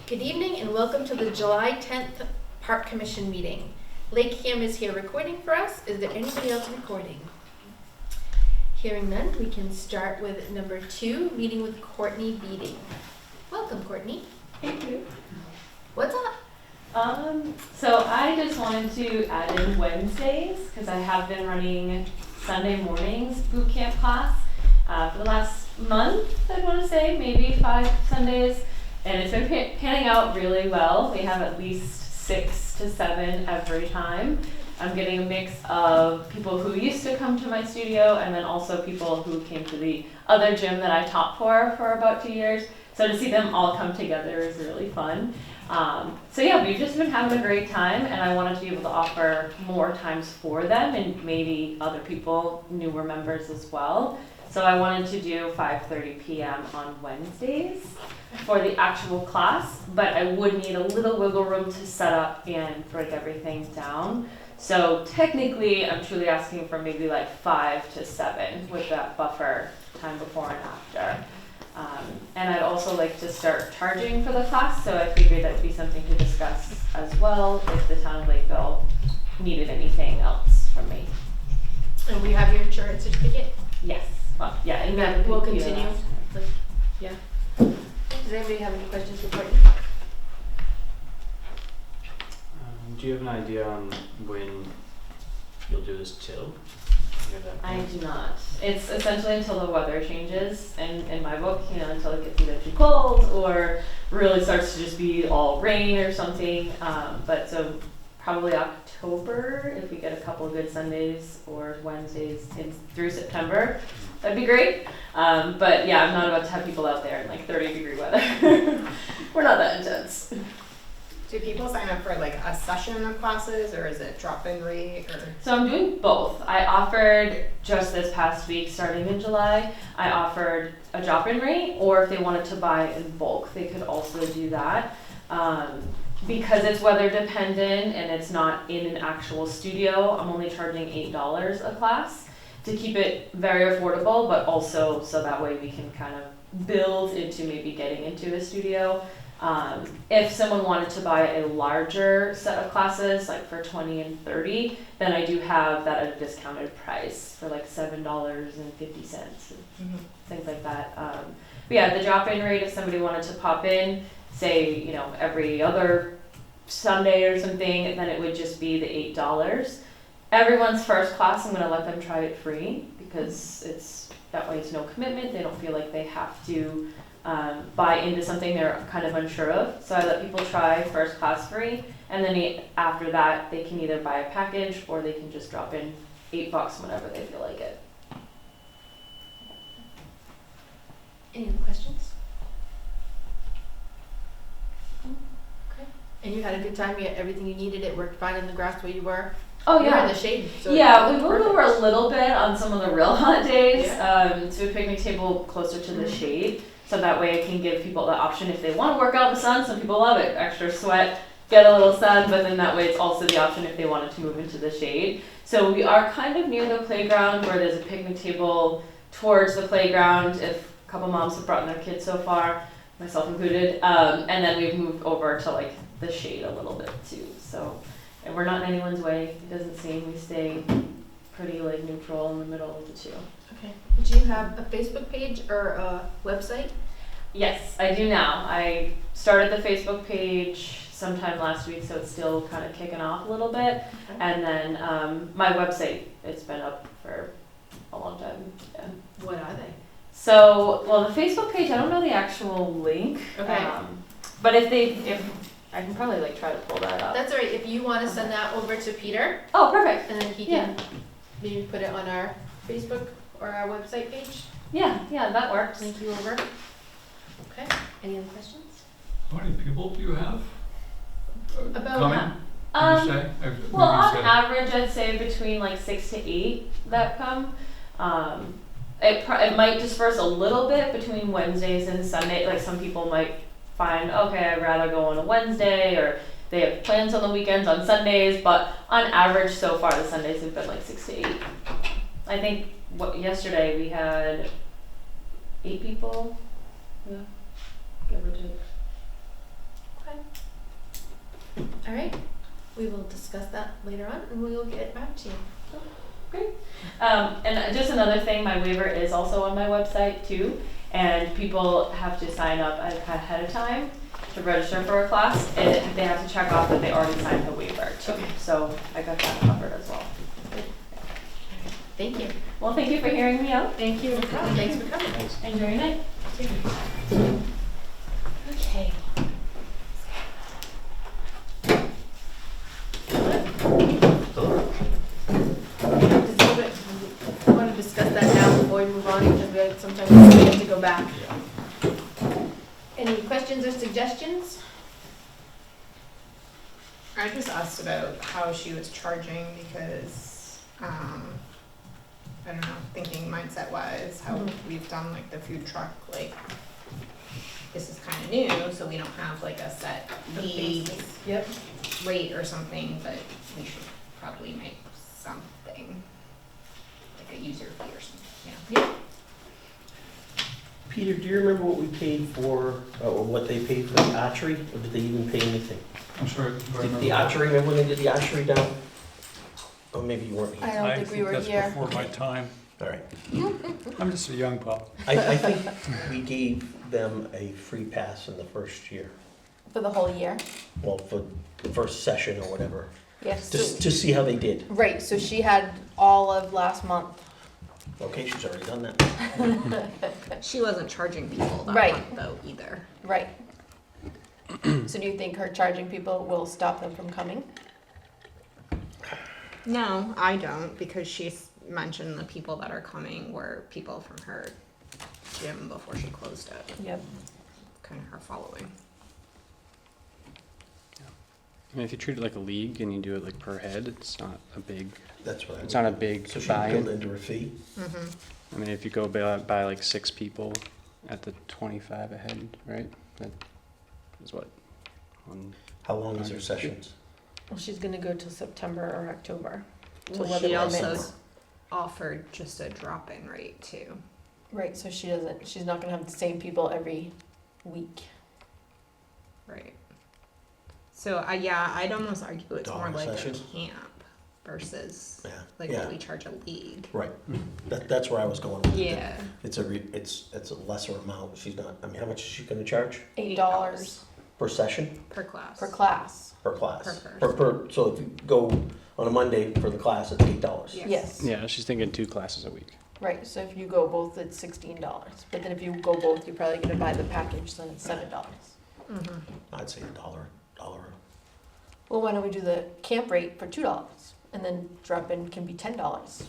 Good evening and welcome to the July 10th Park Commission meeting. LakeCAM is here recording for us. Is there anybody else recording? Hearing none, we can start with number 2, meeting with Courtney Beating. Welcome, Courtney. Thank you. What's up? So I just wanted to add in Wednesdays because I have been running Sunday mornings boot camp class for the last month, I want to say, maybe 5 Sundays. And it's been panning out really well. We have at least 6 to 7 every time. I'm getting a mix of people who used to come to my studio and then also people who came to the other gym that I taught for about 2 years. So to see them all come together is really fun. So yeah, we've just been having a great time, and I wanted to be able to offer more times for them and maybe other people, newer members as well. So I wanted to do 5:30 p.m. on Wednesdays for the actual class, but I would need a little wiggle room to set up and break everything down. So technically, I'm truly asking for maybe like 5 to 7 with that buffer time before and after. And I'd also like to start charging for the class, so I figured that would be something to discuss as well if the town of Lakeville needed anything else from me. And we have your insurance certificate? Yes. Well, yeah, and then we'll continue. Yeah. Does anybody have any questions for Courtney? Do you have an idea on when you'll do this till? I do not. It's essentially until the weather changes, and in my book, until it gets either too cold or really starts to just be all rain or something. But so probably October, if we get a couple of good Sundays or Wednesdays through September, that'd be great. But yeah, I'm not about to have people out there in like 30-degree weather. We're not that intense. Do people sign up for like a session of classes, or is it drop-in rate? Or? So I'm doing both. I offered just this past week, starting in July, I offered a drop-in rate, or if they wanted to buy in bulk, they could also do that. Because it's weather dependent and it's not in an actual studio, I'm only charging $8 a class to keep it very affordable, but also so that way we can kind of build into maybe getting into a studio. If someone wanted to buy a larger set of classes, like for 20 and 30, then I do have that at a discounted price for like $7.50, things like that. But yeah, the drop-in rate, if somebody wanted to pop in, say, every other Sunday or something, then it would just be the $8. Everyone's first class, I'm going to let them try it free because that way it's no commitment. They don't feel like they have to buy into something they're kind of unsure of. So I let people try first class free, and then after that they can either buy a package or they can just drop in $8 whenever they feel like it. Any other questions? Okay. And you had a good time? You had everything you needed? It worked fine in the grass where you were? Oh you yeah. were in the shade. So yeah, we moved over a little bit on some of the real hot days to a picnic table closer to the shade. So that way I can give people the option if they want to work out in the sun. Some people love it, extra sweat, get a little sun, but then that way it's also the option if they wanted to move into the shade. So we are kind of near the playground where there's a picnic table towards the playground if a couple moms have brought their kids so far, myself included. And then we've moved over to like the shade a little bit too. So, and we're not in anyone's way. It doesn't seem, we stay pretty like neutral in the middle of the two. Okay. Do you have a Facebook page or a website? Yes, I do now. I started the Facebook page sometime last week, so it's still kind of kicking off a little bit. Okay. And then my website, it's been up for a long time. Yeah. What are they? So, well, the Facebook page, I don't know the actual link. Okay. But if I can probably like try to pull that up. That's all right. If you want to send that over to Peter. Oh, perfect. And then he can maybe put it on our Facebook or our website page. Yeah, that works. Link you over. Okay. Any other questions? How many people do you have About coming? Would you say? Well, on average, I'd say between like 6 to 8 that come. It might disperse a little bit between Wednesdays and Sunday. Like some people might find, okay, I'd rather go on a Wednesday, or they have plans on the weekends on Sundays. But on average, so far, the Sundays have been like 6 to 8. I think yesterday we had 8 people. Yeah, give or take. All right, we will discuss that later on and we will get back to you. Great. And just another thing, my waiver is also on my website too, and people have to sign up ahead of time to register for a class, and they have to check off that they already signed the waiver too. Okay. So I got that covered as well. Thank you. Well, thank you for hearing me out. Thank you. Thanks for coming. Thanks. Enjoy your night. Okay. I want to discuss that now before we move on because sometimes we have to go back. Any questions or suggestions? I just asked about how she was charging because, I don't know, thinking mindset wise, how we've done like the food truck, like, this is kind of new, so we don't have like a set lead Yep. rate or something, but we should probably make something, like a user fee or something, Yeah. Peter, do you remember what we paid for, or what they paid for the archery, or did they even pay anything? I'm sorry. Did the archery, remember when they did the archery down? Or maybe you weren't I here. don't think we were here. That's before my time. All right. I'm just a young pup. I think we gave them a free pass in the first year, For the whole year? well, for the first session or whatever, Yes. just to see how they did. Right, so she had all of last month. Okay, she's already done that. She wasn't charging people that Right. month though either. Right. So do you think her charging people will stop them from coming? No, I don't, because she's mentioned the people that are coming were people from her gym before she closed it, Yep. kind of her following. I mean, if you treat it like a league and you do it like per head, it's not a big, That's what I. it's not a big So she built buy-in. into her fee? Mm-hmm. I mean, if you go by like 6 people at the 25 a head, right? That is what? How long is her sessions? Well, she's gonna go till September or October. So Well, weather she also limits. offered just a drop-in rate too. Right, so she's not gonna have the same people every week. Right. So yeah, I'd almost argue it's more Dollar like session? a camp versus Yeah, like yeah, what we charge a league. right. That's where I was going with it. Yeah. It's a lesser amount. She's not, I mean, how much is she gonna charge $8 per session, per class. per class. per class? Per Per, so if you go on a Monday for the class, it's $8. Yes. Yes. Yeah, she's thinking 2 classes a week. Right, so if you go both, it's $16. But then if you go both, you're probably gonna buy the package, then it's $7. Mm-hmm. I'd say $1. Well, why don't we do the camp rate for $2? And then drop-in can be $10.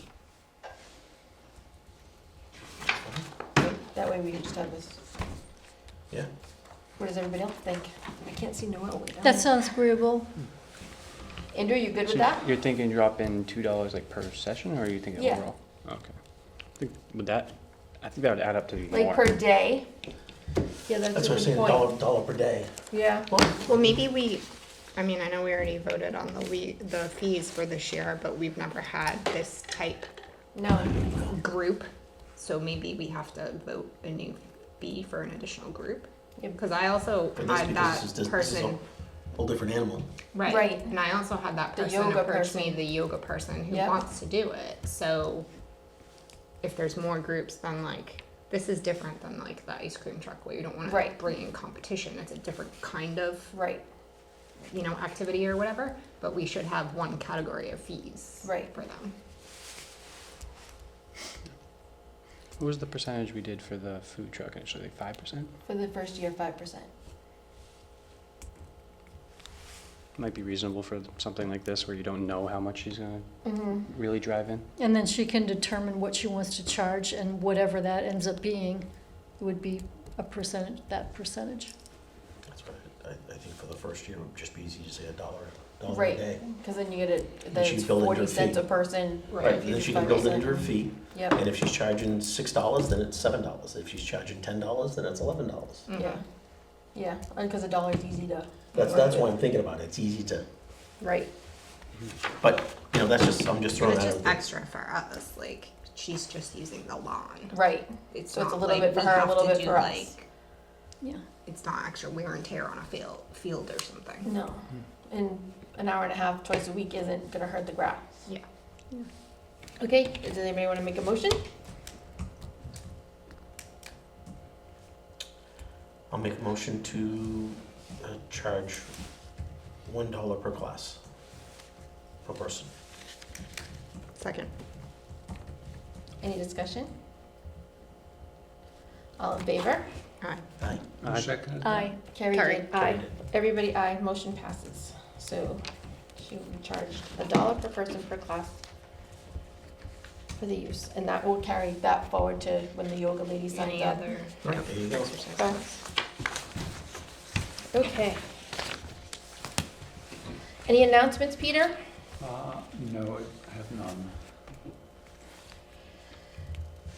That way we can just have this. Yeah. What does everybody else think? I can't see Noel way down That there. sounds agreeable. Andrew, you good with So that? you're thinking drop in $2 like per session, or are you thinking Yeah. overall? Okay. I think that would add up to more. Like per day? Yeah, that's That's a what I'm good saying, point. dollar per day. Yeah. Well, maybe I mean, I know we already voted on the fees for this year, but we've never had this type No. group. So maybe we have to vote a new fee for an additional group. Yep. Because I also For this, had because that this is person. a whole different animal. Right. And I also had that The person yoga approach me, person. the yoga person who Yep. wants to do it. So if there's more groups, then like this is different than like the ice cream truck where you don't want Right. to bring in competition. It's a different kind of, Right, activity or whatever. But we should have one category of fees Right. for them. What was the percentage we did for the food truck initially? Like 5%? for the first year, 5%. Might be reasonable for something like this where you don't know how much she's gonna Mm-hmm. really drive in. And then she can determine what she wants to charge, and whatever that ends up being would be a percentage, that percentage. That's what I think for the first year, it would just be easy to say $1 a Right, day. because then you get it, And then she it's build into 40 her cents a fee. person. Right, if you and then do she can build it 5%. into her fee, Yep, and if she's charging $6, then it's $7. If she's charging $10, then it's $11. yeah, yeah, because a dollar is easy to. That's why I'm thinking about it, it's easy to, Right, but, I'm just But throwing it's that just out there. extra for us. Like she's just using the lawn. right, It's So it's not a little like bit for we her, a have little to bit do, for us. like, Yeah. it's not extra wear and tear on a field or something. No, and an hour and a half twice a week isn't gonna hurt the grass. Yeah. Okay, does anybody wanna make a motion? I'll make a motion to charge $1 per class, per person. Second. Any discussion? All in favor? Aye. Aye. Second. Aye. Carrie Carrie. did, aye. Everybody aye, motion passes. So she will be charged $1 per person per class for the use, and that will carry that forward to when the yoga lady signs Any up. other Right, there you go. exercises? Okay. Any announcements, Peter? No, I have none.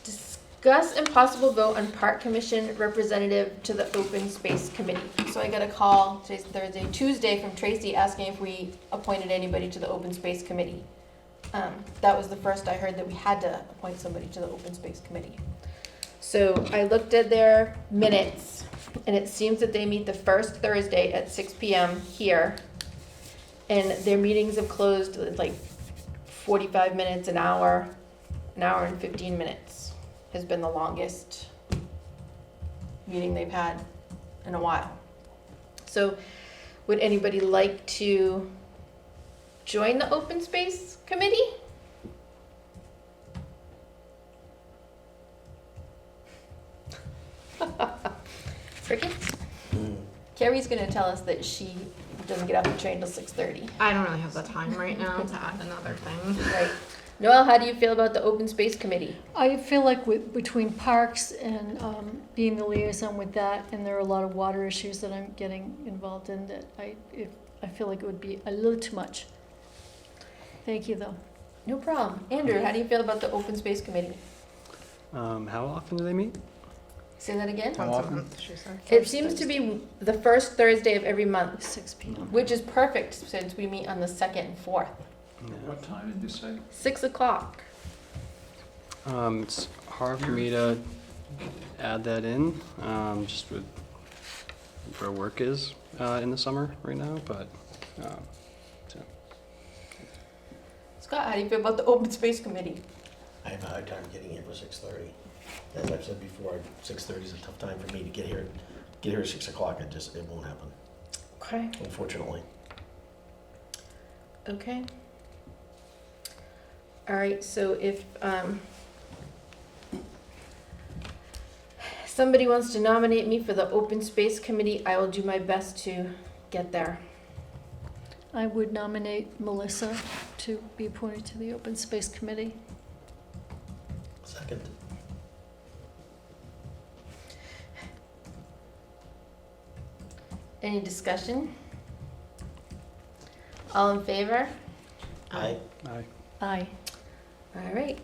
Discuss and possible vote on park commission representative to the open space committee. So I got a call, today's Thursday, Tuesday, from Tracy asking if we appointed anybody to the open space committee. That was the first I heard that we had to appoint somebody to the open space committee. So I looked at their minutes, and it seems that they meet the first Thursday at 6 PM here. And their meetings have closed like 45 minutes, an hour and 15 minutes has been the longest meeting they've had in a while. So would anybody like to join the open space committee? Crickets? Carrie's gonna tell us that she doesn't get off the train till 6:30. I don't really have the time right now to add another thing. Right. Noel, how do you feel about the open space committee? I feel like between parks and being the liaison with that, and there are a lot of water issues that I'm getting involved in, that I feel like it would be a little too much. Thank you, though. No problem. Andrew, how do you feel about the open space committee? How often do they meet? Say that again? How Once a often? month, she said. It seems to be the first Thursday of every month, 6 PM. which is perfect since we meet on the 2nd and 4th. Yeah. What time did you say? 6 o'clock. It's hard for me to add that in, just with where work is in the summer right now, but so. Scott, how do you feel about the open space committee? I have a hard time getting here for 6:30. As I've said before, 6:30 is a tough time for me to get here. Get here at 6 o'clock, it won't happen, Okay. unfortunately. Okay. All right, so if somebody wants to nominate me for the open space committee, I will do my best to get there. I would nominate Melissa to be appointed to the Open Space Committee. Second. Any discussion? All in favor? Aye. Aye. Aye. All right,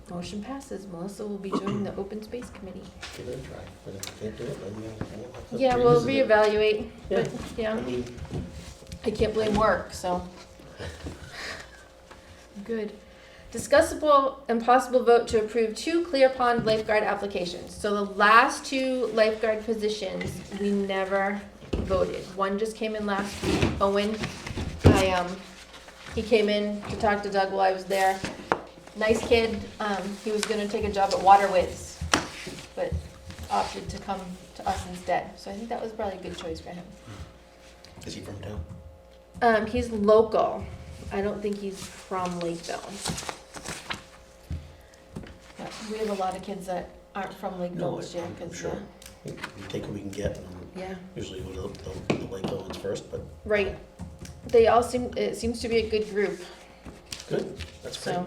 motion passes. Melissa will be joining the open space committee. Give it a try, but if you can't do it, then we'll have to Yeah, we'll revisit it. reevaluate, but I yeah, mean, I can't blame work, so. Good. Discussable and possible vote to approve 2 Clear Pond lifeguard applications. So the last 2 lifeguard positions, we never voted. One just came in last week, Owen. He came in to talk to Doug while I was there. Nice kid, he was gonna take a job at Waterwiz, but opted to come to us instead. So I think that was probably a good choice for him. is he from town? He's local. I don't think he's from Lakeville. But we have a lot of kids that aren't from Lakeville No, this year, I'm 'cause, sure. We take what we can get, and yeah, usually go to the Lakeville ones first, but right. It seems to be a good group, good, that's great.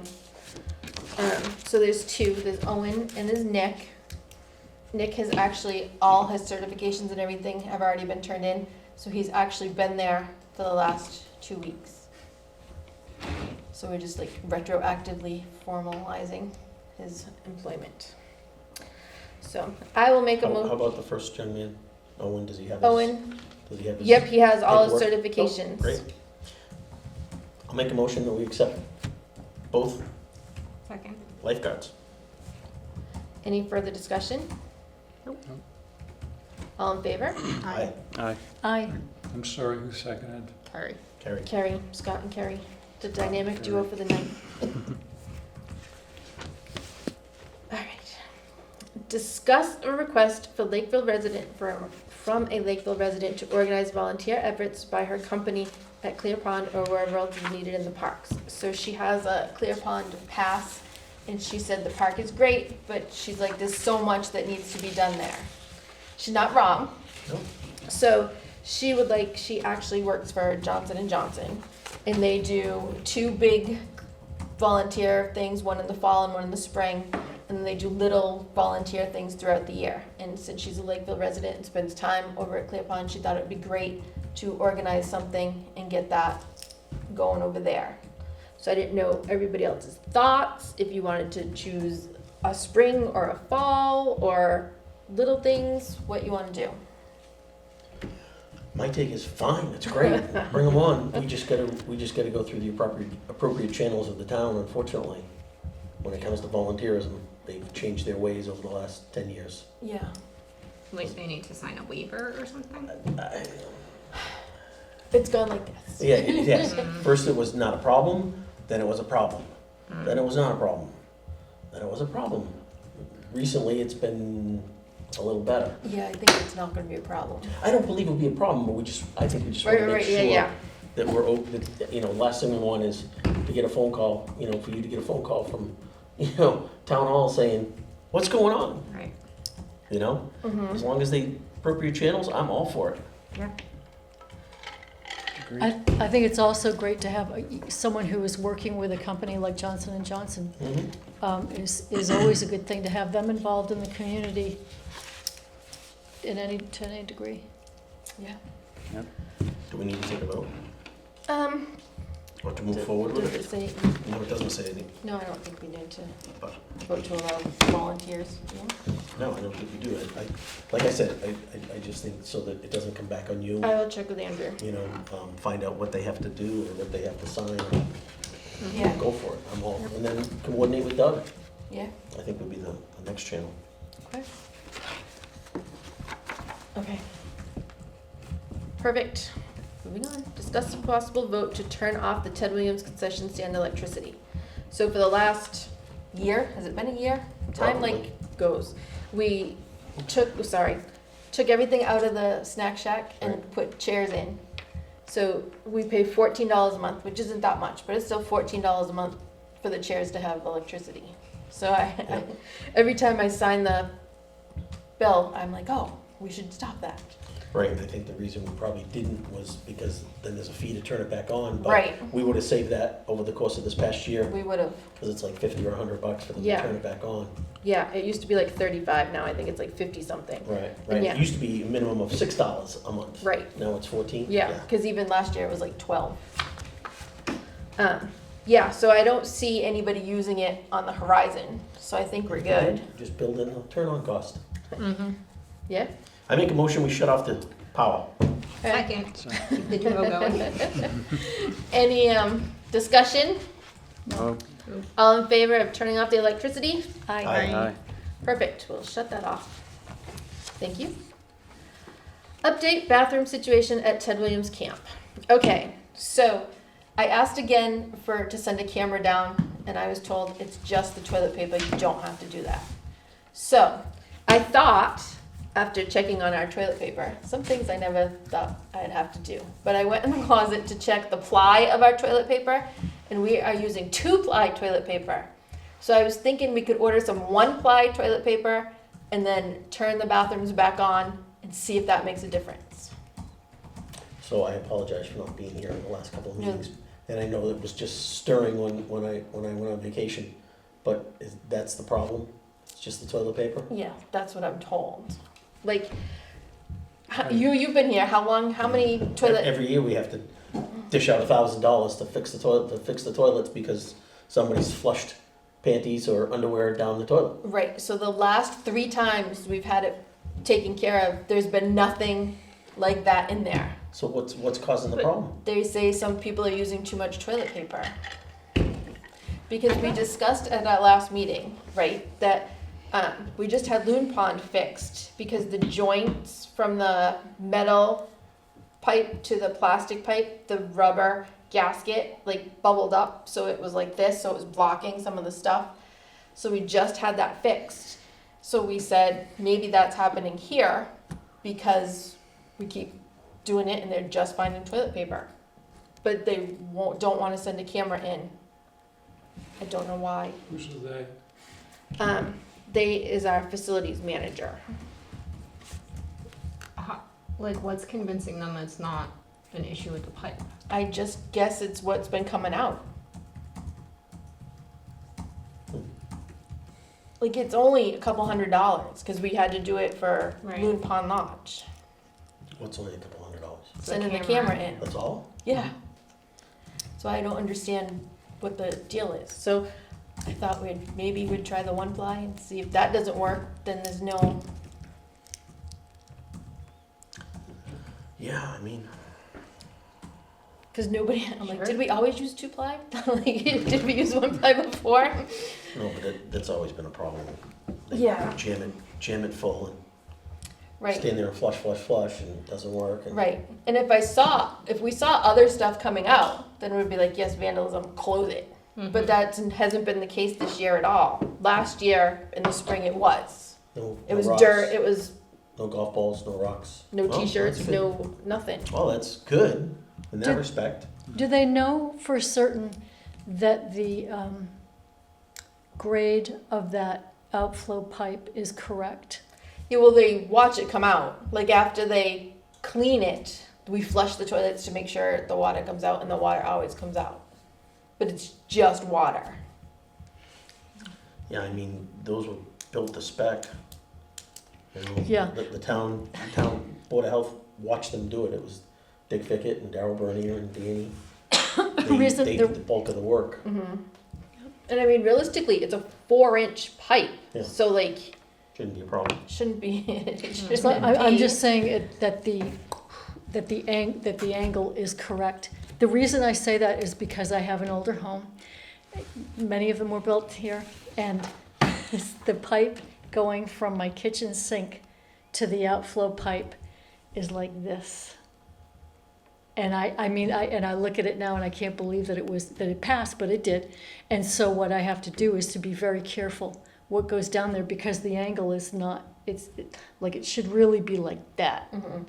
so there's 2, there's Owen and there's Nick. Nick has actually, all his certifications and everything have already been turned in, so he's actually been there for the last 2 weeks. So we're just like retroactively formalizing his employment. So I will make a How motion. about the first young man? Owen, does he have his? Owen, Does he have his? yep, he has all his paperwork? certifications. Oh, great. I'll make a motion that we accept both Second. lifeguards. Any further discussion? Nope. All in favor? Aye. Aye. Aye. I'm sorry, who seconded? Carrie. Carrie. Carrie, Scott and Carrie, the dynamic duo for the night. All right. Discuss a request for Lakeville resident, from a Lakeville resident to organize volunteer efforts by her company at Clear Pond or wherever else is needed in the parks. So she has a Clear Pond pass, and she said the park is great, but she's like, there's so much that needs to be done there. She's not wrong. Nope. So she actually works for Johnson & Johnson, and they do 2 big volunteer things, one in the fall and one in the spring, and then they do little volunteer things throughout the year. And since she's a Lakeville resident and spends time over at Clear Pond, she thought it would be great to organize something and get that going over there. So I didn't know everybody else's thoughts, if you wanted to choose a spring or a fall or little things, what you want to do. My take is fine, it's great, bring them on. We just gotta go through the appropriate channels of the town, unfortunately. When it comes to volunteerism, they've changed their ways over the last 10 years. Yeah. Like they need to sign a waiver or something? It's gone like this. Yeah, yes. First it was not a problem, then it was a problem. Then it was not a problem. Then it was a problem. Recently, it's been a little better. Yeah, I think it's not gonna be a problem. I don't believe it'll be a problem, but I think we just want to make sure that we're open, that, last thing we want is to get a phone call, for you to get a phone call from, town hall saying, what's going on? Right. Mm-hmm. As long as they appropriate channels, I'm all for it. Yeah. Agreed. I think it's also great to have someone who is working with a company like Johnson & Johnson. Is always a good thing to have them involved in the community to any degree. Yeah. Do we need to take a vote? Um, Or to move forward with does it? it say, No, it doesn't say anything. no, I don't think we need to But- vote to allow volunteers. No, I don't think we do. Like I said, I just think so that it doesn't come back on you. I will check with Andrew. Find out what they have to do or what they have to sign. Yeah. Go for it. I'm all, and then coordinate with Doug. Yeah. I think would be the next channel. Okay. Perfect. Moving on. Discuss a possible vote to turn off the Ted Williams concession stand electricity. So for the last year, has it been a year? Time Probably. goes. We took everything out of the snack shack and Right. put chairs in. So we pay $14 a month, which isn't that much, but it's still $14 a month for the chairs to have electricity. So every time I sign the bill, I'm like, oh, we should stop that. Right, and I think the reason we probably didn't was because then there's a fee to turn it back on. But Right. we would have saved that over the course of this past year, We would have. because it's like $50 or $100 for them to Yeah. turn it back on. Yeah, it used to be like 35, now I think it's like 50 something. Right. Yeah. It used to be a minimum of $6 a month. Right. Now it's 14? Yeah, because even last year it was like 12. Yeah, so I don't see anybody using it on the horizon, so I think we're good. Just build in a turn-on cost. Mm-hmm. Yeah? I make a motion, we shut off the power. Second. Keep the duo going. Any discussion? No. All in favor of turning off the electricity? Aye. Aye. Perfect, we'll shut that off. Thank you. Update bathroom situation at Ted Williams Camp. Okay, so I asked again to send a camera down, and I was told it's just the toilet paper, you don't have to do that. So, I thought, after checking on our toilet paper, some things I never thought I'd have to do, but I went in the closet to check the ply of our toilet paper, and we are using 2-ply toilet paper. So I was thinking we could order some 1-ply toilet paper and then turn the bathrooms back on and see if that makes a difference. So I apologize for not being here in the last couple of No. meetings. And I know it was just stirring when I went on vacation, but that's the problem? It's just the toilet paper? Yeah, that's what I'm told. Like, you've been here, how long, how many toilet? Every year we have to dish out $1,000 to fix the toilets because somebody's flushed panties or underwear down the toilet. Right, so the last 3 times we've had it taken care of, there's been nothing like that in there. So what's causing the problem? They say some people are using too much toilet paper. Because we discussed at our last meeting, right, that We just had Loon Pond fixed because the joints from the metal pipe to the plastic pipe, the rubber gasket like bubbled up, so it was like this, so it was blocking some of the stuff. So we just had that fixed. So we said maybe that's happening here because we keep doing it and they're just finding toilet paper. But they don't want to send a camera in. I don't know why. Who's the they? They is our facilities manager. Like, what's convincing them it's not an issue with the pipe? I just guess it's what's been coming out. Like, it's only a couple $100 because we had to do it for Right. Loon Pond Lodge. What's only a couple $100? Sending the camera in. That's all? Yeah. So I don't understand what the deal is. So I thought we'd try the one ply and see if that doesn't work, then there's no. Yeah, I mean, Because nobody, I'm like, Sure. did we always use 2-ply? Like, did we use 1-ply before? no, but that's always been a problem. They Yeah. Jam it full and Right. stand there and flush, and it doesn't work. And Right. And if we saw other stuff coming out, then we'd be like, yes, vandalism, close it. But that hasn't been the case this year at all. Last year in the spring it was. No, It no was rocks, dirt, it was No golf balls, no rocks. no Well, t-shirts, that's good. no nothing. Well, that's good in that Did- respect. Do they know for certain that the grade of that outflow pipe is correct? Yeah, well, they watch it come out. Like after they clean it, we flush the toilets to make sure the water comes out, and the water always comes out. But it's just water. Yeah, I mean, those were built to spec. You know, Yeah. The town Board of Health watched them do it. It was Dick Fickett and Darryl Bernier and Danny. Reason They the- did the bulk of the work. Mm-hmm. And I mean, realistically, it's a 4-inch pipe. Yeah. So like, Shouldn't be a problem. shouldn't be. It shouldn't So I'm be- just saying that the angle is correct. The reason I say that is because I have an older home. Many of them were built here, and the pipe going from my kitchen sink to the outflow pipe is like this. And I look at it now and I can't believe that it passed, but it did. And so what I have to do is to be very careful what goes down there, because the angle is not, like it should really be like that. Mhm.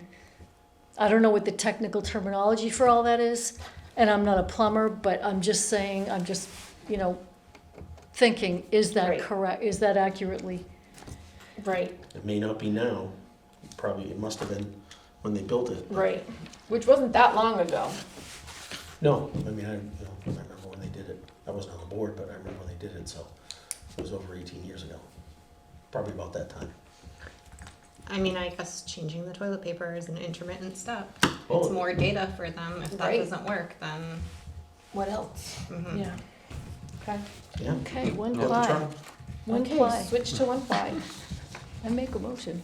I don't know what the technical terminology for all that is, and I'm not a plumber, but I'm just saying, thinking, is that Right. correct? Is that accurately? Right, It may not be now. Probably it must have been when they built it. right. Which wasn't that long ago. No, I mean, I remember when they did it. I wasn't on the board, but I remember when they did it, so it was over 18 years ago. Probably about that time. I mean, I guess changing the toilet paper is an intermittent step. Oh. It's more data for them. If that Right. doesn't work, then. What else? Mhm. Yeah. Okay. Yeah. Okay, one Go to ply. try. One Okay, ply. switch to 1-ply. I make a motion.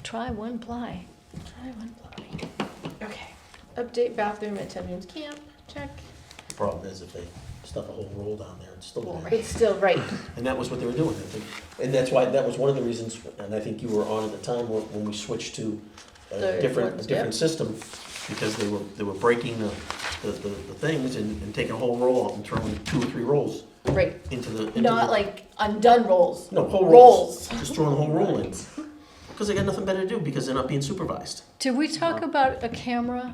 Try one ply. Try 1-ply. Okay. Update bathroom at Tevin's camp. Check. The problem is if they stuff a whole roll down there, it's still there. It's still right. And that was what they were doing, I think. And that's why, that was one of the reasons, and I think you were on at the time, when we switched to The a different ones, yeah. system, because they were breaking the things and taking a whole roll out and throwing 2 or 3 rolls Right. into the. Not like undone rolls. No, whole rolls. rolls. Just throwing the whole roll in. Because they got nothing better to do, because they're not being supervised. Did we talk about a camera?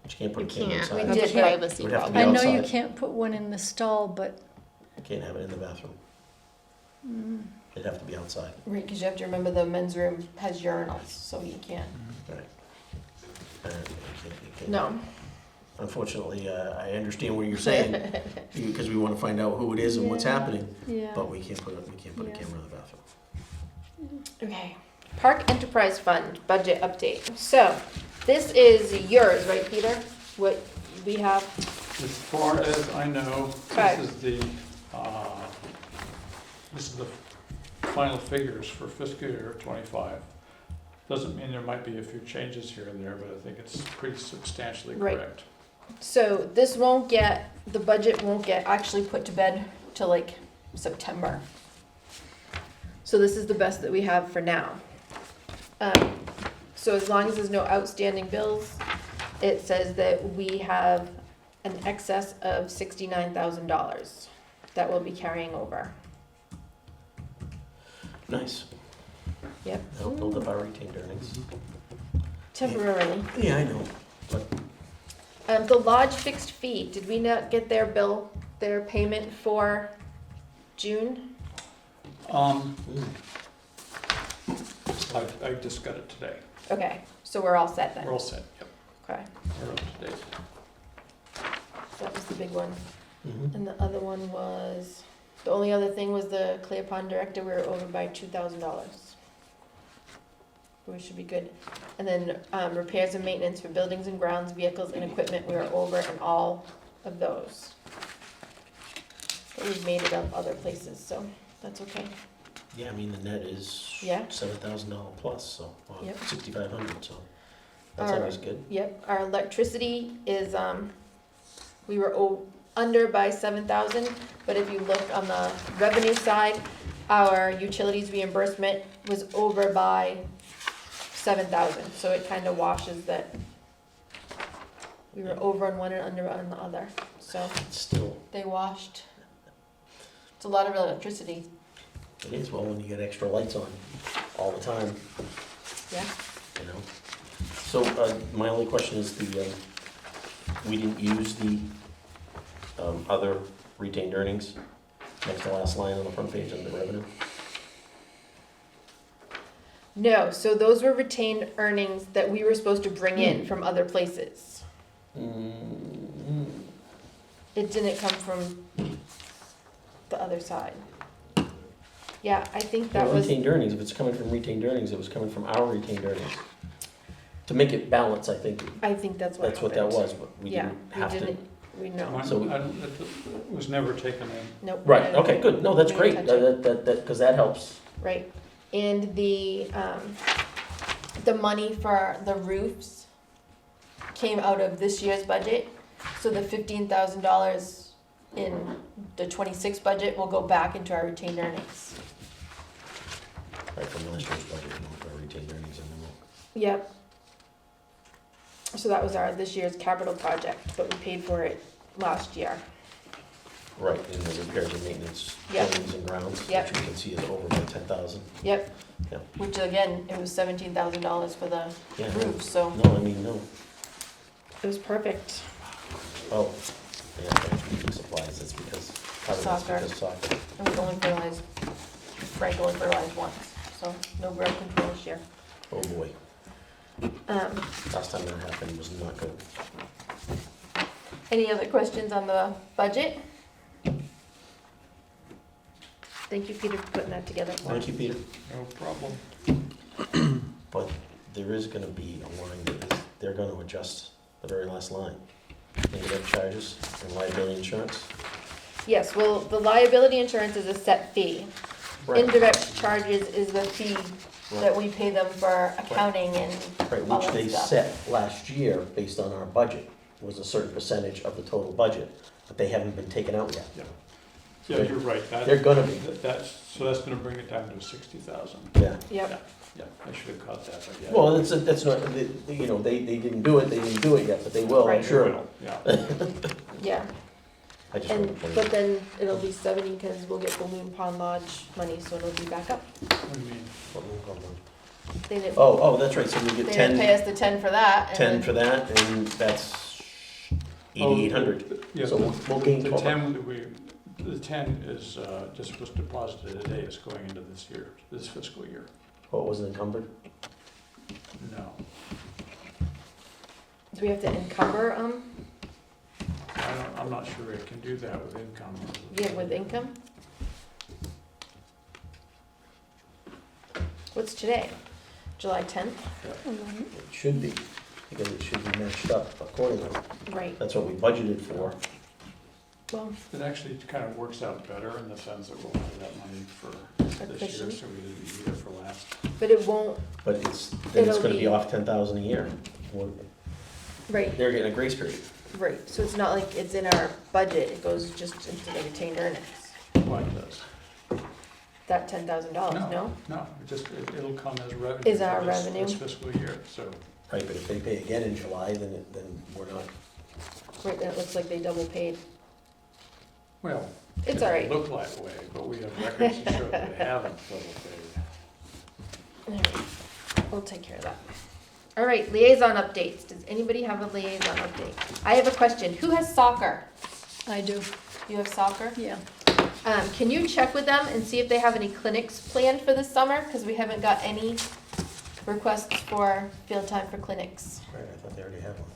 But you can't put a You camera can't. inside. We That's did, a but- privacy Would have to problem. be I know you outside. can't put one in the stall, but You can't have it in the bathroom. It'd have to be outside. Right, because you have to remember the men's room has urinals, so you can't. Right. You can't. No. Unfortunately, I understand what you're saying, because we want to find out who it is and what's Yeah. happening, yeah. but we can't put a Yeah. camera in the bathroom. Okay. Park Enterprise Fund budget update. So, this is yours, right, Peter? What we have? As far as I know, Okay. this is the final figures for fiscal year '25. Doesn't mean there might be a few changes here and there, but I think it's pretty substantially Right. correct. So, the budget won't get actually put to bed till like September. So this is the best that we have for now. So as long as there's no outstanding bills, it says that we have an excess of $69,000 that we'll be carrying over. Nice. Yep. That'll build up our retained earnings. Temporarily. Yeah, I know. The lodge fixed fee, did we not get their bill, their payment for June? Mm. I just got it today. Okay, so we're all set then? We're all set, yep, Okay, we're up to date. so that was the big one. Mhm. And the other one was, the only other thing was the Clear Pond Director, we were over by $2,000. We should be good. And then, repairs and maintenance for buildings and grounds, vehicles and equipment, we were over in all of those. But we've made it up other places, so that's okay. Yeah, I mean, the net is Yeah. $7,000 plus, so, Yep. 6,500, so that's Our- always good. Yep, our electricity is, we were under by 7,000, but if you look on the revenue side, our utilities reimbursement was over by 7,000, so it kind of washes that. We were over on one and under on the other, so Still, they washed. It's a lot of electricity, it is, well, when you get extra lights on all the time, yeah. you know. So, my only question is we didn't use the, other retained earnings, next to last line on the front page under revenue. No, so those were retained earnings that we were supposed to bring in from other places. Mm-hmm. It didn't come from the other side. Yeah, I think that Well, was, retained earnings, if it's coming from retained earnings, it was coming from our retained earnings. To make it balance, I think that's what that's what that happened. was, but we Yeah, didn't we have to. didn't, we know. Mine- So we- I don't- it was never taken in. Nope. Right, okay, good, no, that's Pay great, attention. because that helps. Right, and the money for the roofs came out of this year's budget, so the $15,000 in the 26 budget will go back into our retained earnings. Right, from last year's budget, you know, with our retained earnings and then Yep. So that was this year's capital project, but we paid for it last year. right, in the repairs and maintenance, Yep. buildings and grounds, which Yep. you can see is over by 10,000. Yep. Yep. Which again, it was $17,000 for the Yeah, roof, so no, I mean, no, it was perfect. oh, yeah, okay, supplies, that's because, part of that's Soccer. because soccer. It was only fertilized, Frank only fertilized once, so no growth control this year. Oh, boy, last time that happened was not good. Any other questions on the budget? Thank you, Peter, for putting that together for us. Thank you, Peter. No problem. But there is gonna be a line that is, they're gonna adjust the very last line. Indirect charges and liability insurance. Yes, well, the liability insurance is a set fee. Right, Indirect charges is the fee that right, we pay them for accounting and right, all which that they stuff. set last year based on our budget, was a certain percentage of the total budget, but they haven't been taken out yet. Yeah, you're right, They're gonna be, so that's gonna bring it down to 60,000. yeah. Yep, Yeah, I should have caught that, but yeah. Well, that's not, you know, they didn't do it yet, but they will, I'm Right. They sure. will, yeah. yeah, I just and, want to point but out. then it'll be 70 because we'll get Balloon Pond Lodge money, so it'll be back up. What do you mean? They didn't, Oh, that's right, so we they get didn't pay 10, us the 10 for that, and 10 then- for that, and that's 8,800. Yeah, So we'll gain the 12. 10 that the 10 is, just was deposited today, it's going into this fiscal year. Oh, it wasn't encumbered? No, do we have to encumber, I'm not sure I can do that with income. yeah, with income? What's today? July 10th? It should be, because it should be matched up accordingly. Right, That's what we budgeted for. well, It actually kind of works out better in the sense that we'll have that money for this year, Efficient. so we didn't need it for last. but it won't, But then it's It'll gonna be- be off 10,000 a year. right, They're getting a grace period. right, so it's not like it's in our budget, it goes just into the retained earnings. why it does. That $10,000, no? No, it'll come as revenue. Is our for this- revenue? This fiscal year, so. Right, but if they pay again in July, then we're not, Right, that looks like they double paid. Well, It's all right. it look that way, but we have records to show that they haven't double paid. All right, we'll take care of that. All right, liaison updates. Does anybody have a liaison update? I have a question. Who has soccer? I do, You have soccer? yeah. Can you check with them and see if they have any clinics planned for this summer? Because we haven't got any requests for field time for clinics. right, I thought they already had one.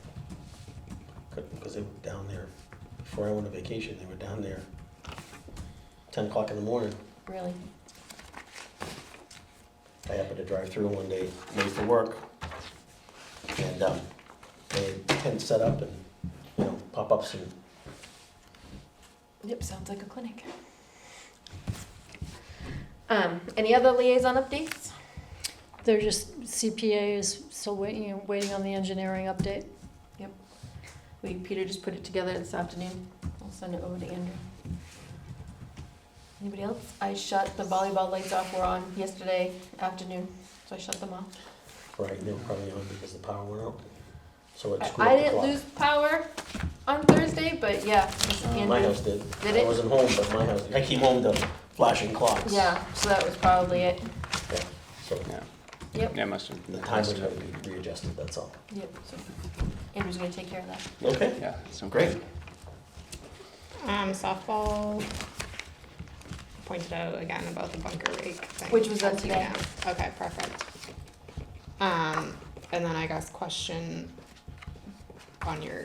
Because they were down there, before I went on vacation, they were down there 10 o'clock in the morning. Really? I happened to drive through one day late for work, and they had tents set up and, pop-ups and, Yep, sounds like a clinic. Any other liaison updates? They're just, CPA is still waiting on the engineering update. Peter just put it together this afternoon. I'll send it over to Andrew. Anybody else? I shut the volleyball lights off, were on yesterday afternoon, so I shut them off. right, they were probably on because the power went out. So it screwed I up the didn't clock. lose power on Thursday, but yeah, My Andrew. house did. Did I it? wasn't home, but my house, I keep home to flashing clocks. Yeah, so that was probably it. So Yeah. Yep. Yeah, must have. the timing had to be readjusted, that's all. Yep, so Andrew's gonna take care of that. Okay, Yeah, some great. Softball pointed out again about the bunker rake thing. Which was done As you today. know. Okay, perfect. And then I guess question on your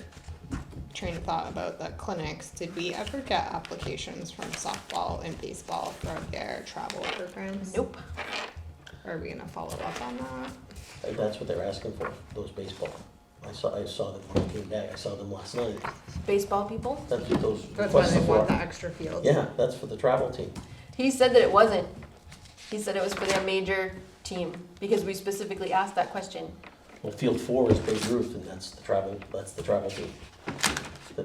train of thought about the clinics, did we ever get applications from softball and baseball for their travel programs? Nope. Are we gonna follow up on that? That's what they're asking for, those baseball. I saw them when I came back, I saw them last night. Baseball people? That's what those That's why requests they are want the for. extra field. Yeah, that's for the travel team. He said that it wasn't. He said it was for their major team, because we specifically asked that question. Well, Field 4 is Babe Ruth, and that's the travel team. I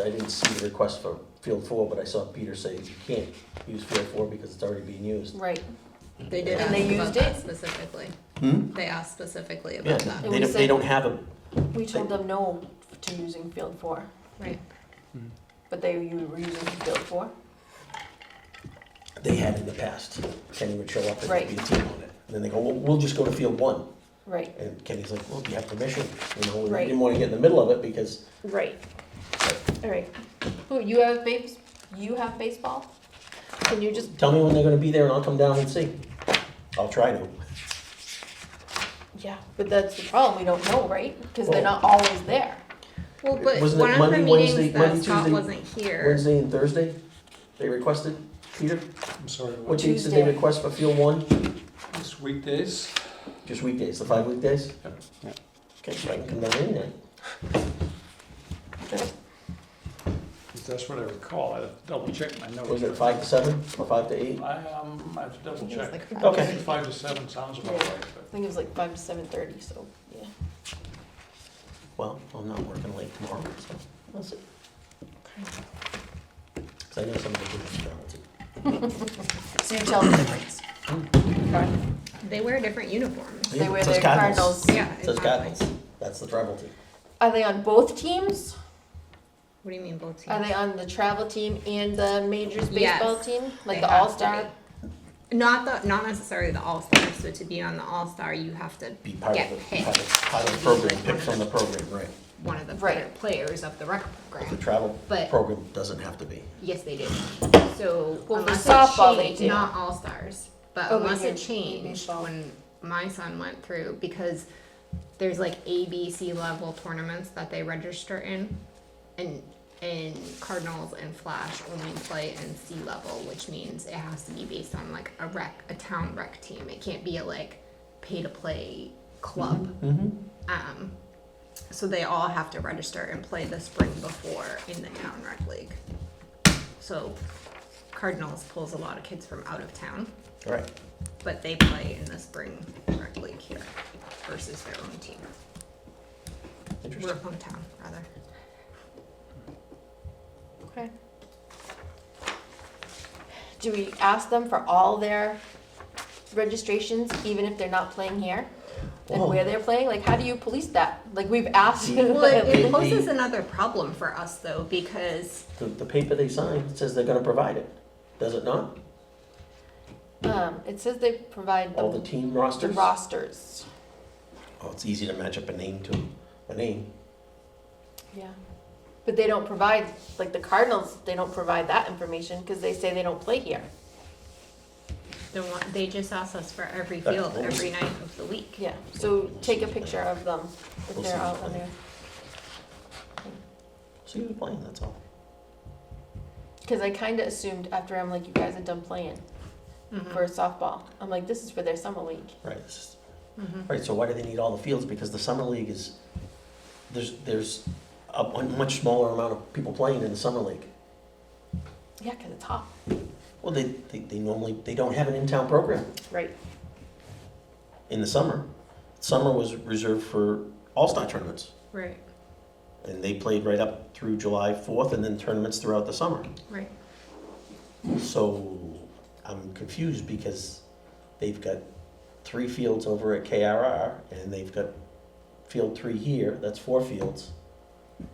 didn't see the request for Field 4, but I saw Peter say you can't use Field 4 because it's already being used. Right. They did And ask they about used that it? specifically. Hmm? They asked specifically Yeah, about that. And we they said- don't have a, We told them no to using field 4, Right. but you were using field 4? they had in the past. Kenny would show up and Right. there'd be a team on it. And then they go, well, we'll just go to Field 1. Right, And Kenny's like, well, do you have permission? We Right. didn't want to get in the middle of it because, right. All right. Who, you have baseball? Can you just, tell me when they're gonna be there and I'll come down and see. I'll try to. yeah, but that's the problem, we don't know, right? Because they're Well- not always there. Well, but Wasn't it one of Monday, the Wednesday, meetings Monday, that Scott Tuesday, wasn't here. Wednesday and Thursday? They requested, Peter? I'm sorry, What what, dates did they Tuesday. request for Field 1? this weekdays? Just weekdays, the 5 weekdays? Yep. Yeah. Okay, so I can come down any night. That's what I recall, I have to double check my notes. Was it 5 to 7 or 5 to 8? I have to double think it was check. like Okay. I think 5 to 7 sounds about right, I think it was like 5 to 7:30, so, yeah. Well, I'm not working late tomorrow, so we'll see. Because I know some of the kids travel too. So you tell them the difference. Okay. They wear different uniforms. They wear Says their Cardinals. Yeah, Says exactly. Cardinals. That's the travel team. Are they on both teams? What do you mean both teams? Are they on the travel team and the majors Yes, baseball team? Like they the have to all-star? Not necessarily the All-Stars, so to be on the All-Star, you have to Be part of get the, picked. part of the program, picked from the program, right. One of the Right. players of the rec But the program. travel But program doesn't have to be. yes, they do. So Well, for unless softball, it they changed, do. not All-Stars, but Oh, but unless you're- it changed baseball. when my son went through, because there's like A, B, C level tournaments that they register in, and Cardinals and Flash only play in C level, which means it has to be based on like a town rec team. It can't be a like pay to play club. Mm-hmm. So they all have to register and play the spring before in the town rec league. So Cardinals pulls a lot of kids from out of town, All right. but they play in the spring rec league here versus their own team. We're Interesting. hometown, rather. Okay. do we ask them for all their registrations, even if they're not playing here? And Well- where they're playing? Like, how do you police that? Like, we've asked. Well, it The- poses another problem for us though, because The paper they signed says they're gonna provide it, does it not? It says they provide All the the team rosters? rosters. Oh, it's easy to match up a name to a name. Yeah. But they don't provide, like the Cardinals, they don't provide that information because they say they don't play here. they just ask us for every That's field, cool. every night of the week. Yeah, so take a picture of them if We'll they're see. out on there. See who's playing, that's all. Because I kind of assumed after I'm like, you guys are done playing Mhm. for softball. I'm like, this is for their summer league. Right, this is- Mhm. right, so why do they need all the fields? Because the summer league is, there's a much smaller amount of people playing in the summer league. Yeah, because it's hot. Well, they normally, they don't have an in-town program Right. in the summer. Summer was reserved for all-star tournaments, Right, and they played right up through July 4th, and then tournaments throughout the summer. right. So I'm confused because they've got 3 fields over at KRR, and they've got field 3 here, that's 4 fields.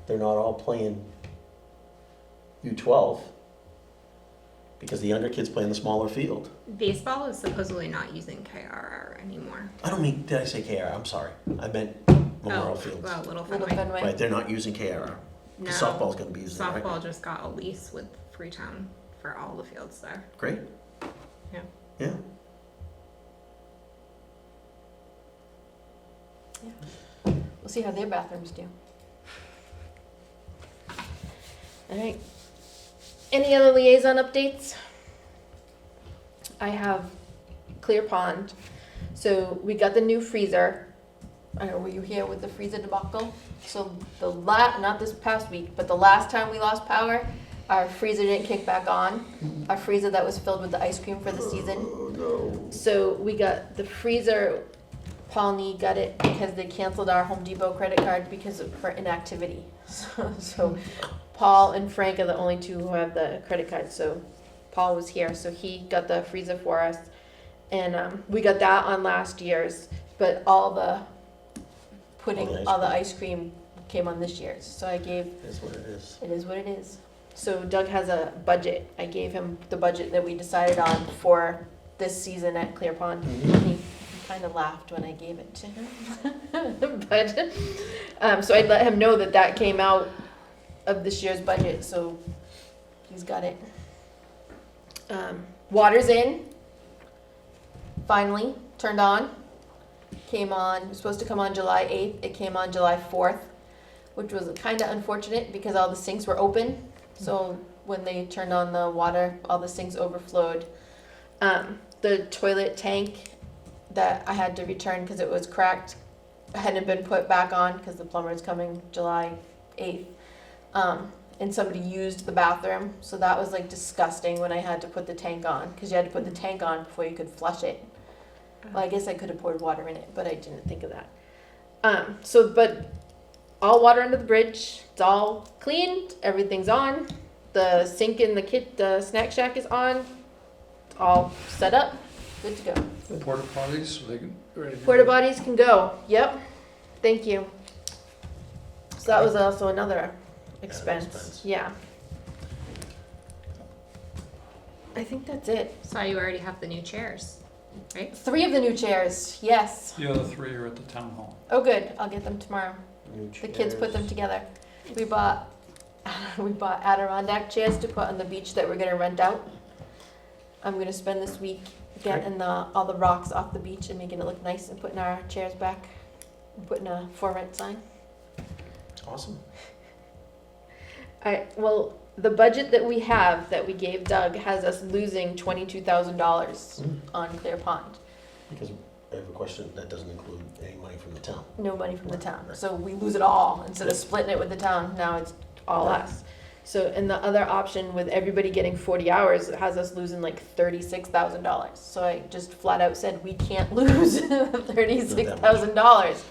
They're not all playing U12 because the younger kids play in the smaller field. Baseball is supposedly not using KRR anymore. I don't mean, did I say KRR? I'm sorry. I meant Memorial Fields. Well, Little Little Fenway. Fenway. Right, they're not using KRR. No, The softball's gonna be using it, right? softball just got a lease with Freetown for all the fields there. Great. Yeah. Yeah. We'll see how their bathrooms do. All right. Any other liaison updates? I have Clear Pond. So we got the new freezer. I don't know, were you here with the freezer debacle? So not this past week, but the last time we lost power, our freezer didn't kick back on. Our freezer that was filled with the ice cream for the season. So we got the freezer. Paul Nee got it because they canceled our Home Depot credit card because of her inactivity. So Paul and Frank are the only 2 who have the credit card. So Paul was here, so he got the freezer for us, and we got that on last year's. But all the ice cream came on this year's. So I gave. That's what it is. It is what it is. So Doug has a budget. I gave him the budget that we decided on for this season at Clear Pond. Mhm. He kind of laughed when I gave it to him. But, so I'd let him know that came out of this year's budget, so he's got it. Water's in. Finally, turned on. Came on, it was supposed to come on July 8th. It came on July 4th, which was kind of unfortunate because all the sinks were open. So when they turned on the water, all the sinks overflowed. The toilet tank that I had to return because it was cracked hadn't been put back on because the plumber's coming July 8th. And somebody used the bathroom, so that was like disgusting when I had to put the tank on because you had to put the tank on before you could flush it. Well, I guess I could have poured water in it, but I didn't think of that. But all water under the bridge. It's all cleaned. Everything's on. The sink in the snack shack is on. It's all set up. Good to go. Porta potties, they can, ready to Porta go. potties can go. Yep. Thank you. So that was also another expense. expense. Yeah. I think that's it. So you already have the new chairs, right? 3 of the new chairs. Yes. The other 3 are at the town hall. Oh, good. I'll get them tomorrow. New The kids put them chairs. together. We bought Adirondack chairs to put on the beach that we're gonna rent out. I'm gonna spend this week getting all the rocks off the beach and making it look nice and putting our chairs back and putting a for rent sign. Awesome. Well, the budget that we have that we gave Doug has us losing $22,000 on Clear Pond. Because I have a question, that doesn't include any money from the town. No money from the town. So we lose it all. Instead of splitting it with the town, now it's all us. So, and the other option with everybody getting 40 hours, it has us losing like $36,000. So I just flat out said, we can't lose $36,000.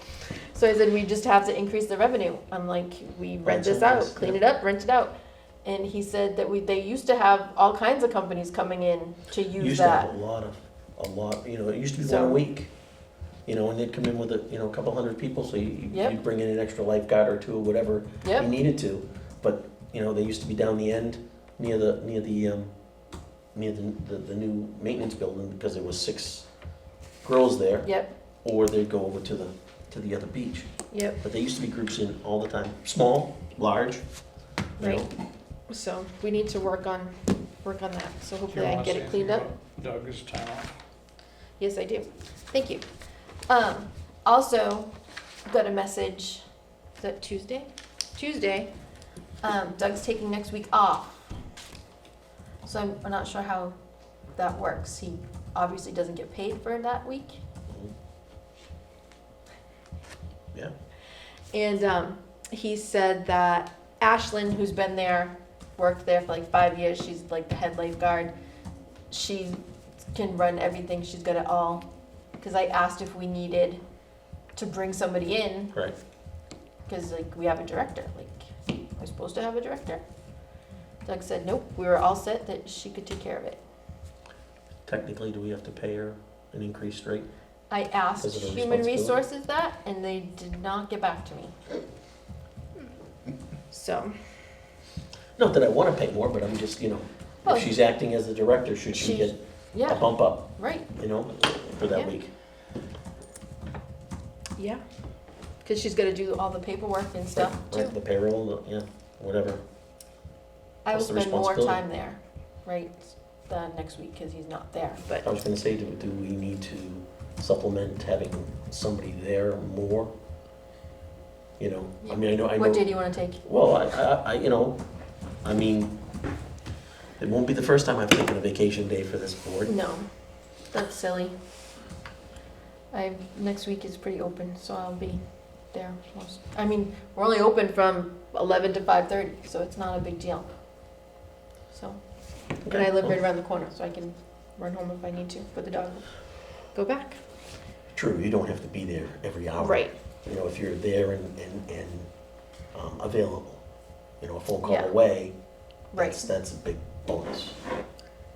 So I said, we just have to increase the revenue. I'm like, we rent Rent this someplace, out, clean yeah. it up, rent it out. And he said that they used to have all kinds of companies coming in to use Used to that. have a lot, you know, it used to be So- one a week. You know, and they'd come in with a couple hundred people, so Yep. you'd bring in an extra lifeguard or two or whatever you Yep, needed to. But, you know, they used to be down the end near the new maintenance building because there was 6 girls there. yep, Or they'd go over to the other beach. yep, But there used to be groups in all the time, small, large, you right. know. So we need to work on that, so Do you hopefully I can wanna get say it cleaned anything up. about Doug's time off? Yes, I do. Thank you. Also, got a message, is that Tuesday? Tuesday, Doug's taking next week off. So I'm not sure how that works. He obviously doesn't get paid for that week. Yeah. And he said that Ashlyn, who's been there, worked there for like 5 years, she's like the head lifeguard. She can run everything, she's got it all. Because I asked if we needed to bring somebody in, Right. because like we have a director, like we're supposed to have a director. Doug said, nope, we were all set that she could take care of it. Technically, do we have to pay her an increased rate? I asked Is it a Human responsibility? Resources that, and they did not get back to me. So, Not that I want to pay more, but I'm just, you know, Oh. if she's acting as the director, should she She- get a yeah, bump up, right, you know, for that Yeah. week? yeah. Because she's got to do all the paperwork and stuff too. Right, the payroll, yeah, whatever. I will What's the spend more responsibility? time there, right, next week because he's not there, but. I was gonna say, do we need to supplement having somebody there more? You know, I mean, I know. What day do you want to take? Well, I, you know, I mean, it won't be the first time I've taken a vacation day for this board. No, that's silly. Next week is pretty open, so I'll be there most, I mean, we're only open from 11 to 5:30, so it's not a big deal. So, and I live right around the corner, so I can run home if I need to, put the dog, go back. True, you don't have to be there every hour. Right, You know, if you're there and available, you know, a phone call Yeah. away, right, that's a big bonus.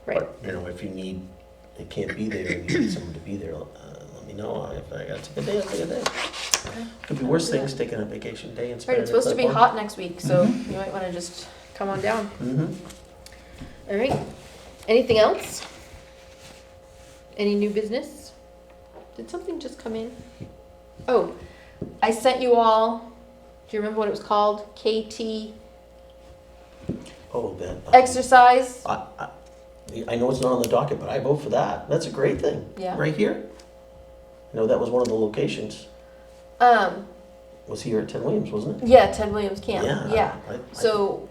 right. But, you know, if you can't be there and you need someone to be there, let me know. If I got to take a day, I'll take a day. Okay. Could be worse things, taking a vacation day and Right, spending it's supposed to be it hot next week, so you might want to just come on down. Mm-hmm. All right. Anything else? Any new business? Did something just come in? Oh, I sent you all, do you remember what it was called? KT Oh, that. exercise? I know it's not on the docket, but I vote for that. That's a great thing. Yeah. Right here. You know, that was one of the locations. Was here at 10 Williams, wasn't it? Yeah, Ted Williams Camp. Yeah. Yeah. I- So,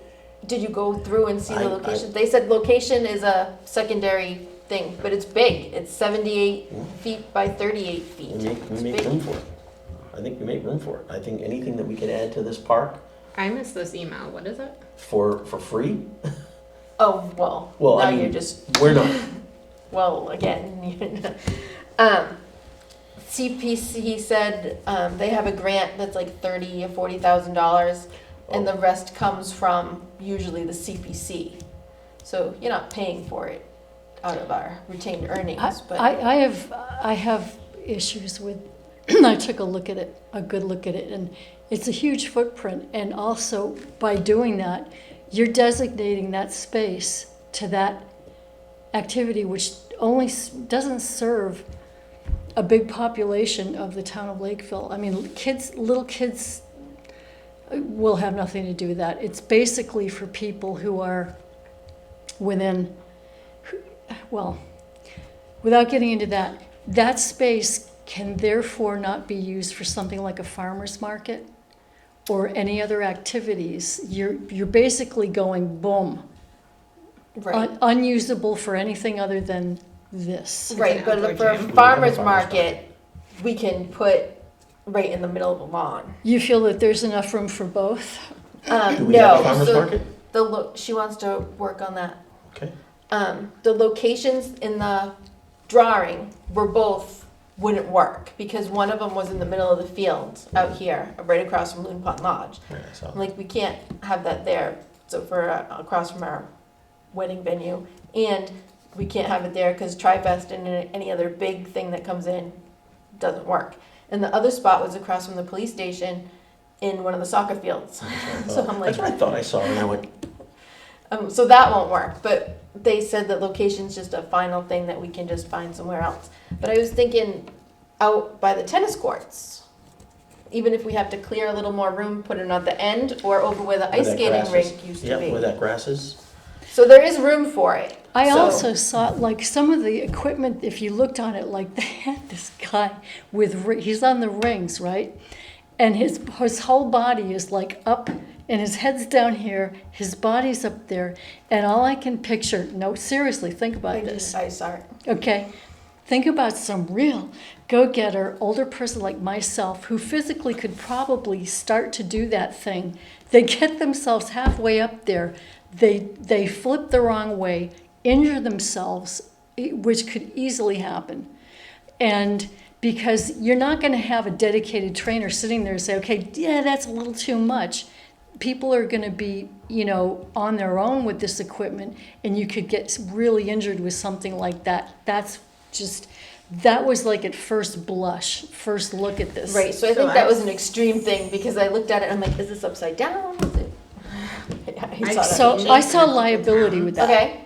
did you go through and see I- the location? They said location is a secondary thing, but it's big. It's 78 Yeah. feet by 38 feet. We It's make big. room for it. I think we make room for it. I think anything that we can add to this park I missed this email. What is it? for free, Oh, well, Well, now I mean- you're just we're not. well, again, CPC said they have a grant that's like $30,000 or $40,000, and the rest comes from usually the CPC. So you're not paying for it out of our retained earnings, but I have issues with, I took a good look at it, and it's a huge footprint, and also by doing that, you're designating that space to that activity, which only doesn't serve a big population of the town of Lakeville. I mean, little kids will have nothing to do with that. It's basically for people who are within, well, without getting into that, that space can therefore not be used for something like a farmer's market or any other activities. You're basically going boom, right, unusable for anything other than this. right. an But outdoor for a gym. farmer's farmer's market, we can put right in the middle of the lawn. You feel that there's enough room for both? Do we have a No, farmer's so market? she wants to work on that. Okay. The locations in the drawing wouldn't work because one of them was in the middle of the field out here, right across from Loon Pond Lodge. Yeah, I saw that. Like, we can't have that there. so for across from our wedding venue, and we can't have it there because Tri-Fest and any other big thing that comes in doesn't work. And the other spot was across from the police station in one of the soccer fields. So I'm like, That's what I thought I saw, and I went, so that won't work. But they said that location's just a final thing that we can just find somewhere else. But I was thinking out by the tennis courts, even if we have to clear a little more room, put it at the end or over where the Where ice that skating grass is. rink used to yeah, be. where that grass is. So there is room for it. I So- also saw, like, some of the equipment, if you looked on it, like, they had this guy with, he's on the rings, right? And his whole body is, like, up, and his head's down here, his body's up there, and all I can picture, no, seriously, think about this, I saw it. okay? Think about some real go-getter, older person like myself, who physically could probably start to do that thing. They get themselves halfway up there, they flip the wrong way, injure themselves, which could easily happen. And because you're not going to have a dedicated trainer sitting there and say, okay, yeah, that's a little too much. People are going to be, on their own with this equipment, and you could get really injured with something like that. That was like at first blush, first look at this. Right, so I think that was an extreme thing because I looked at it and I'm like, is this upside down? Is it? I saw that. So I saw liability with that. Okay.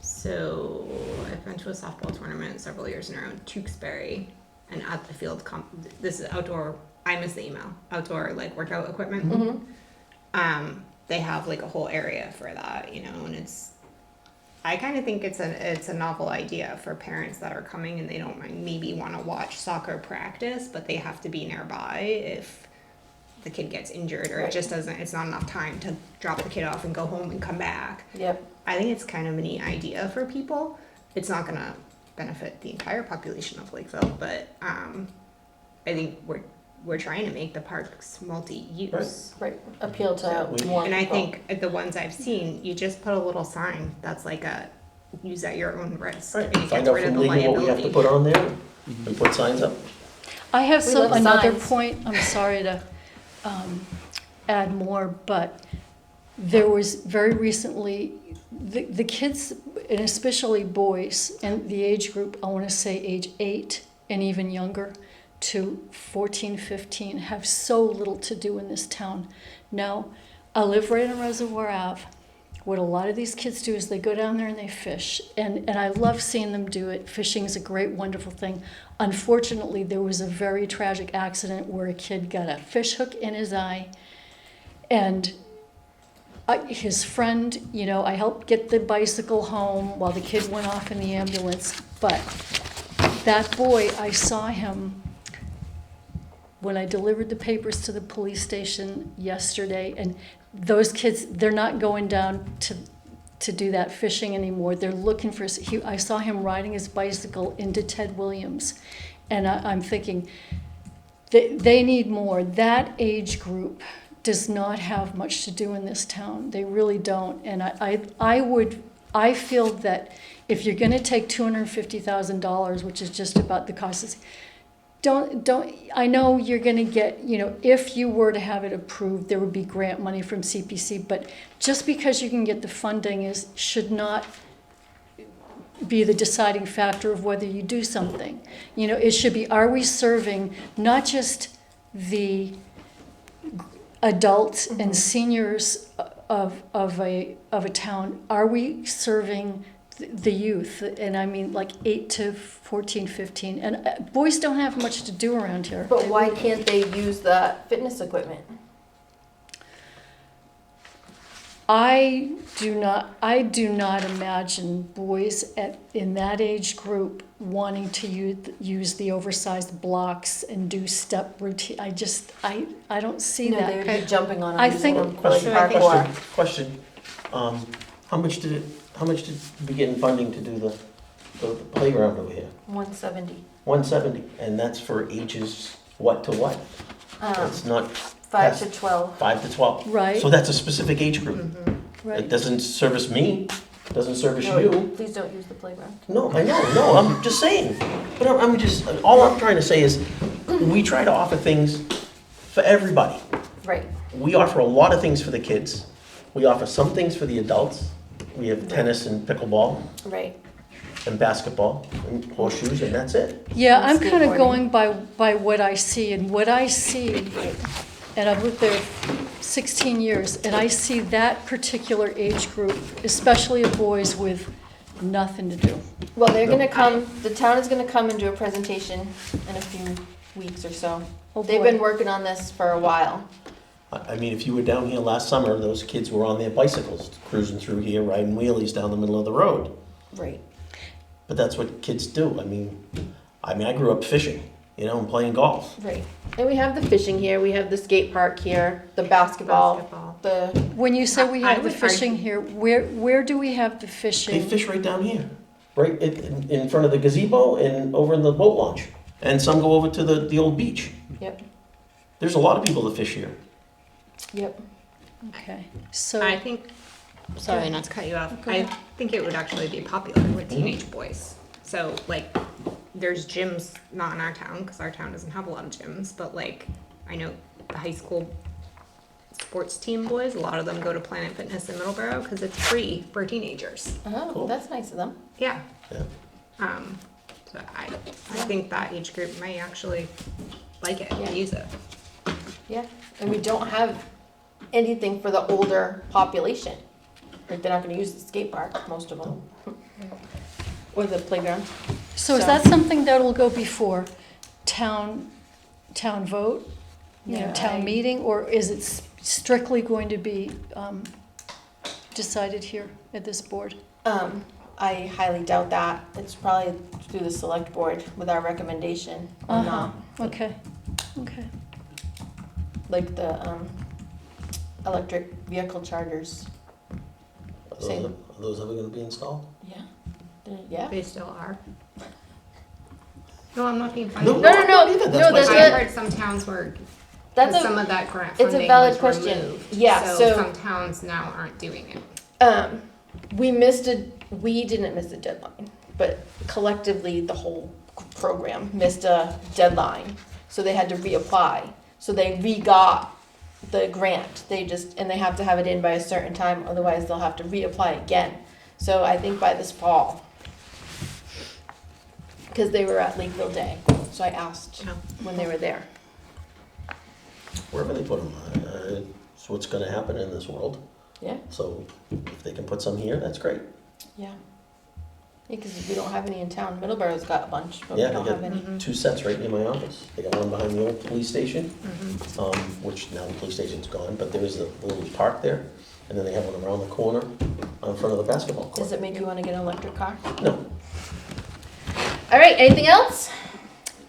So I've been to a softball tournament several years in a row in Tewksbury, and at the field, this is outdoor, I missed the email, outdoor like workout equipment. Mm-hmm. They have like a whole area for that, and I kind of think it's a novel idea for parents that are coming and they don't maybe want to watch soccer practice, but they have to be nearby if the kid gets injured or Right. it's not enough time to drop the kid off and go home and come back. Yep. I think it's kind of a neat idea for people. It's not going to benefit the entire population of Lakeville, but I think we're trying to make the parks multi-use. Right. Appeal to Exactly. more And I people. think at the ones I've seen, you just put a little sign that's like use at your own risk. Right, And it find gets out rid of from the legal what we have to liability. put on there, and put signs up. I have We love another signs. point, I'm sorry to add more, but there was very recently, the kids, and especially boys, and the age group, I want to say age 8 and even younger, to 14, 15, have so little to do in this town. Now, I live right on Reservoir Ave. What a lot of these kids do is they go down there and they fish, and I love seeing them do it. Fishing is a great, wonderful thing. Unfortunately, there was a very tragic accident where a kid got a fish hook in his eye, and his friend, I helped get the bicycle home while the kid went off in the ambulance, but that boy, I saw him when I delivered the papers to the police station yesterday, and those kids, they're not going down to do that fishing anymore. They're looking for, I saw him riding his bicycle into Ted Williams, and I'm thinking, they need more. That age group does not have much to do in this town. They really don't, and I feel that if you're gonna take $250,000, which is just about the cost, I know you're gonna get, if you were to have it approved, there would be grant money from CPC, but just because you can get the funding should not be the deciding factor of whether you do something. It should be, are we serving not just the adults and seniors of a town, are we serving the youth? And I mean like 8 to 14, 15. And boys don't have much to do around here. But why can't they use the fitness equipment? I do not imagine boys in that age group wanting to use the oversized blocks and do step routine. I don't see No, that. they would be jumping on them. I using think- them for, like, I think- parkour. Question, how much did we get in funding to do the playground over here? 170. 170, and that's for ages what to what? It's not 5 to 12. 5 to 12. Right. So that's a specific age group. It Right. doesn't service me, doesn't service No, you. please don't use the playground. No, I know, no, I'm just saying. But all I'm trying to say is, we try to offer things for everybody, Right. We offer a lot of things for the kids. We offer some things for the adults. We have tennis and pickleball Right. and basketball and horseshoes, and that's it. Yeah, And I'm kind of skateboarding. going by what I see, and what I see, and I've lived there 16 years, and I see that particular age group, especially of boys with nothing to do. Well, they're gonna come, the town is gonna come and do a presentation in a few weeks or so. Oh, They've boy. been working on this for a while. I mean, if you were down here last summer, those kids were on their bicycles, cruising through here, riding wheelies down the middle of the road. Right. But that's what kids do. I mean, I grew up fishing, you know, and playing golf. Right. And we have the fishing here, we have the skate park here, the basketball, the, When you say we I have the would fishing argue- here, where do we have the They fishing? fish right down here, right in front of the gazebo and over in the boat launch. And some go over to the old beach. yep, There's a lot of people that fish here. yep. Okay, so, I think, sorry not to cut you off, I think it would actually be popular with teenage boys. So like, there's gyms, not in our town, because our town doesn't have a lot of gyms, but like, I know the high school sports team boys, a lot of them go to Planet Fitness in Middleborough because it's free for teenagers. Oh, Cool. that's nice of them. Yeah. Yeah. So I think that age group may actually like it Yeah. and use it. Yeah, and we don't have anything for the older population. Like, they're not gonna use the skate park, most of them. Or the playground. so is so- that something that'll go before town vote? You know, Yeah, town meeting, or is it strictly going to be decided here at this board? I highly doubt that. It's probably through the select board with our recommendation or Uh-huh. not. Okay, okay. Like the, electric vehicle chargers. Same. Are those ever gonna be installed? Yeah. Yeah. They still are. No, I'm not being funny. No, No, no, no, not either. no, why I that's said- what- I heard some towns were, That's some a, of that grant it's a funding valid was question. removed. Yeah, so- some towns now aren't doing it. we didn't miss a deadline, but collectively, the whole program missed a deadline. So they had to reapply. So they re-got the grant. They have to have it in by a certain time, otherwise they'll have to reapply again. So I think by this fall. Because they were at Lakeville Day, so I asked Oh. when they were there. Wherever they put them, it's what's gonna happen in this world. Yeah, So if they can put some here, that's great. yeah. Because we don't have any in town. Middleborough's got a bunch, but we Yeah, they don't got have any. Mhm. 2 sets right near my office. They got one behind the old police station, Mhm. which now the police station's gone, but there is a little park there. And then they have one around the corner in front of the basketball court. Does it make you want to get an electric car? No, All right, anything else?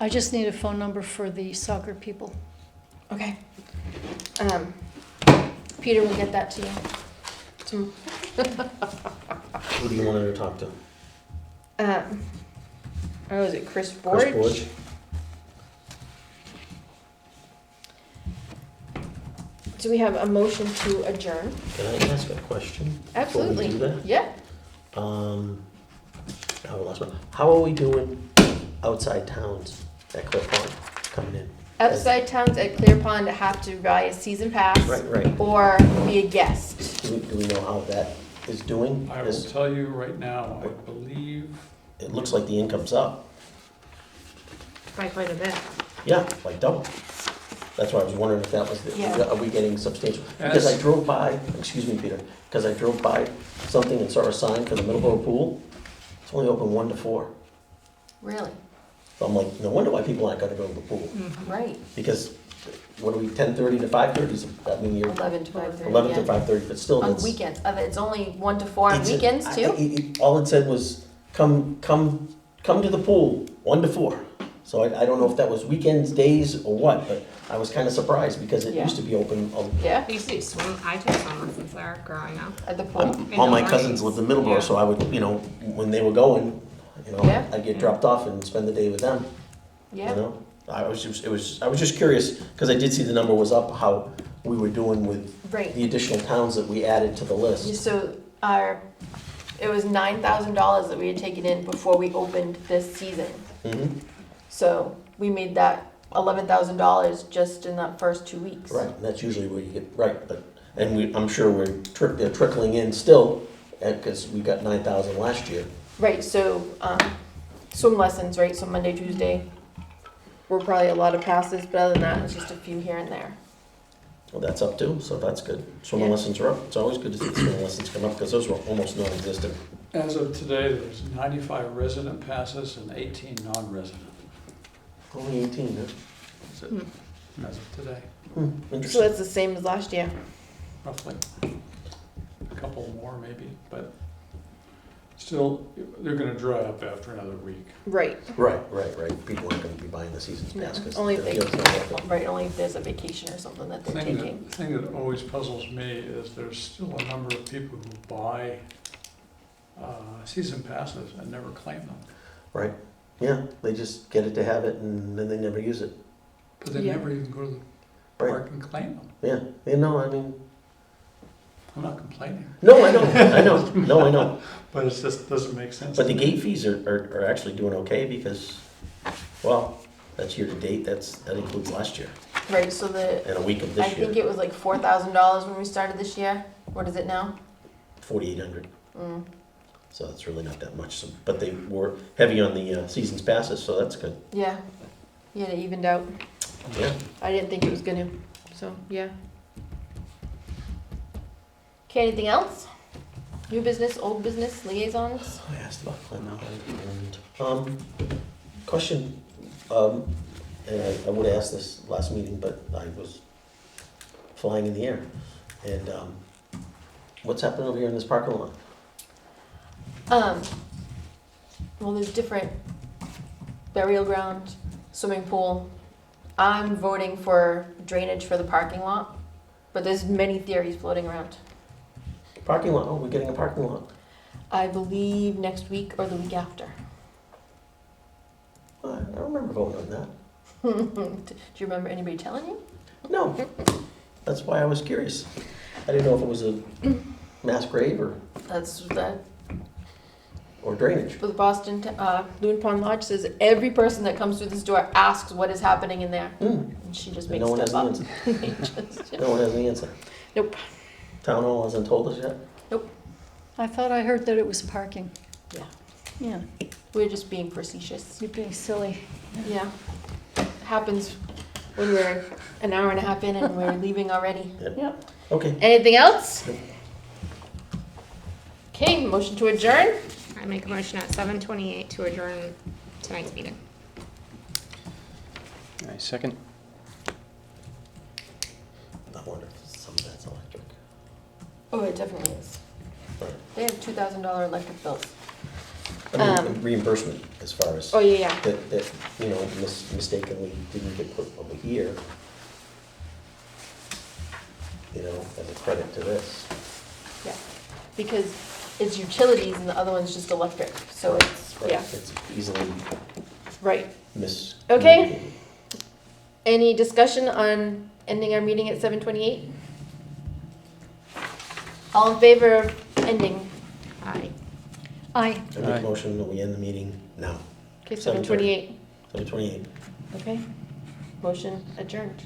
I just need a phone number for the soccer people. Okay. Peter will get that to you. who do you want her to talk to? Is it Chris Borge? Chris Borge? Do we have a motion to adjourn? Can I ask a question? Absolutely. Before we do that? Yeah. I lost one. How are we doing outside towns at Cliff Pond coming in? Outside towns at Clear Pond have to buy a season pass Right. or be a guest. Do we know how that is doing? I will tell you right now, I believe, It looks like the income's up. By quite a bit. Yeah, like double. That's why I was wondering if that was, Yeah. are we getting substantial? Because I drove by, excuse me, Peter, because I drove by something and saw a sign for the Middleborough pool. It's only open 1 to 4. Really? So I'm like, no wonder why people aren't gonna go to the pool. Right. Because, what are we, 10:30 to 5:30? I mean, you're 11 to 5:30. 11 to yeah. 5:30, but still, On that's. weekends. It's only 1 to 4 on it's weekends too? All it said was, come to the pool, 1 to 4. So I don't know if that was weekends, days, or what, but I was kinda surprised because it Yeah. used to be open. Yeah, I used to do swim, I took swim lessons there growing up. at the pool. All my the cousins mornings. lived in Middleborough, Yeah. so I would, when they were going, Yeah. I'd get dropped off and spend the day with them, Yeah. I was just curious, because I did see the number was up, how we were doing with Right. the additional towns that we added to the list. So it was $9,000 that we had taken in before we opened this season. Mhm. So we made that $11,000 just in that first 2 weeks. Right, and that's usually where you get, right, but, and I'm sure they're trickling in still, because we got 9,000 last year. Right, so, swim lessons, right, so Monday, Tuesday, were probably a lot of passes, but other than that, it's just a few here and there. Well, that's up too, so that's good. Swimming Yeah. lessons are up. It's always good to see the swimming lessons come up, because those were almost non-existent. As of today, there's 95 resident passes and 18 non-resident. Only 18, huh? That's it, as of today, So Interesting. that's the same as last year. roughly. A couple more maybe, but still, they're gonna dry up after another week. Right, Right. People aren't gonna be buying the season's No, pass, because only the if they- field's not open. right, only if there's a vacation or something that they're taking. The thing that always puzzles me is there's still a number of people who buy season passes and never claim them. Right, yeah, they just get it to have it, and then they never use it. But they Yeah. never even go to the Right, park and claim them. yeah, you know, I mean, I'm not complaining, no, I know. but it just doesn't make sense. But the to me. gate fees are actually doing okay, because, well, that's year to date, that includes last year, Right, so and a week of I this think year, it was like $4,000 when we started this year. What is it now? 4,800. Mm. So it's really not that much, but they were heavy on the season's passes, so that's good. Yeah, yeah, it evened out. Yeah. I didn't think it was gonna, so, yeah. Okay, anything else? New business, old business, liaisons? I asked about that. No. And, question, and I would have asked this last meeting, but I was flying in the air. And, what's happening over here in this parking lot? Well, there's different burial ground, swimming pool. I'm voting for drainage for the parking lot, but there's many theories floating around. Parking lot, oh, we're getting a parking lot. I believe next week or the week after. I don't remember voting on that. Do you remember anybody telling you? No, that's why I was curious. I didn't know if it was a mass grave That's that. or drainage. For the Boston, Loon Pond Lodge says every person that comes through this door asks what is happening in there. Hmm, And she just and makes no one has stuff an up. answer. They just- No one has an answer. Nope. Town hall hasn't told us yet? I thought I heard that it was parking. Yeah. Yeah, We're just being facetious. you're being silly. Yeah. Happens when we're an hour and a half in and we're leaving already. Yep. Okay. Anything else? Okay, motion to adjourn? I make a motion at 7:28 to adjourn tonight's meeting. I second. I wonder if some of that's electric. Oh, it definitely is. Right. They have $2,000 electric bills. I mean, reimbursement as far as Oh, yeah. that, you know, mistakenly didn't get put over here. You know, as a credit to this. Yeah. Because it's utilities and the other one's just electric, so it's, Right, yeah, it's easily right. mis. Okay. Any discussion on ending our meeting at 7:28? All in favor of ending? Aye. Aye. I make Aye. a motion that we end the meeting now, Okay, 7:30. 7:28. 7:28. Okay. Motion adjourned.